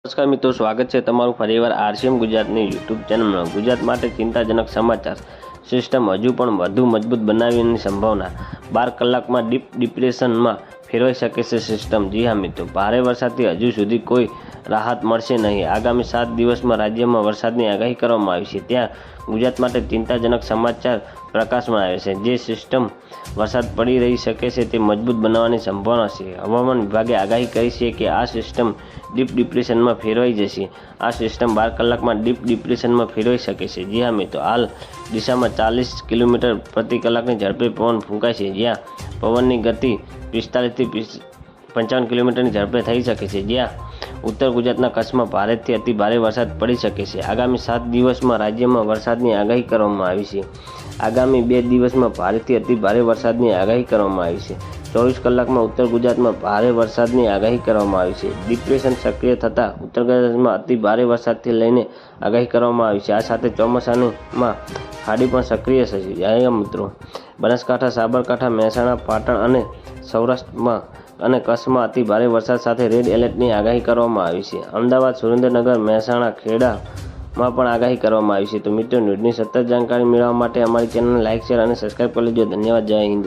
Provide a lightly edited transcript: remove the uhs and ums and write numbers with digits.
નમસ્કાર મિત્રો, સ્વાગત છે તમારું ફરીવાર આરસીએમ ગુજરાતની યુટ્યુબ ચેનલમાં। ગુજરાત માટે ચિંતાજનક સમાચાર, સિસ્ટમ હજુ પણ વધુ મજબૂત બનાવવાની સંભાવના। 12 કલાકમાં ડીપ ડિપ્રેશનમાં ફેરવાઈ શકે છે સિસ્ટમ। જી હા મિત્રો, ભારે વરસાદથી હજુ સુધી કોઈ રાહત મળશે નહીં। આગામી 7 દિવસમાં રાજ્યમાં વરસાદની આગાહી કરવામાં આવી છે। ત્યાં ગુજરાત માટે ચિંતાજનક સમાચાર પ્રકાશમાં આવે છે। જે સિસ્ટમ વરસાદ પડી રહી શકે છે તે મજબૂત બનાવવાની સંભાવના છે। હવામાન વિભાગે આગાહી કરી છે કે આ સિસ્ટમ ડીપ ડિપ્રેશનમાં ફેરવાઈ જશે। આ સિસ્ટમ 12 કલાકમાં ડીપ ડિપ્રેશનમાં ફેરવાઈ શકે છે। જી હા મિત્રો, હાલ દિશામાં 40 કિલોમીટર પ્રતિ કલાકની ઝડપે પવન ફૂંકાય છે, જ્યાં પવનની ગતિ 45 થી 55 કિલોમીટરની ઝડપે થઈ શકે છે। જ્યાં ઉત્તર ગુજરાતના કચ્છમાં ભારેથી અતિ ભારે વરસાદ પડી શકે છે। આગામી 7 દિવસમાં રાજ્યમાં વરસાદની આગાહી કરવામાં આવી છે। આગામી 2 દિવસમાં ભારેથી અતિ ભારે વરસાદની આગાહી કરવામાં આવી છે। 24 કલાકમાં ઉત્તર ગુજરાતમાં ભારે વરસાદની આગાહી કરવામાં આવી છે। ડિપ્રેશન સક્રિય થતાં ઉત્તર ગુજરાતમાં અતિ ભારે વરસાદથી લઈને આગાહી કરવામાં આવી છે। આ સાથે ચોમાસામાં ખાડી પણ સક્રિય થશે। જય મિત્રો, બનાસકાંઠા, સાબરકાંઠા, મહેસાણા, પાટણ અને સૌરાષ્ટ્રમાં અને કચ્છમાં અતિ ભારે વરસાદ સાથે રેડ એલર્ટની આગાહી કરવામાં આવી છે। અમદાવાદ, સુરેન્દ્રનગર, મહેસાણા, ખેડામાં પણ આગાહી કરવામાં આવી છે। તો મિત્રો, ન્યૂઝની સતત જાણકારી મેળવવા માટે અમારી ચેનલને લાઇક, શેર અને સબસ્ક્રાઈબ કરી લેજો। ધન્યવાદ। જય હિન્દ।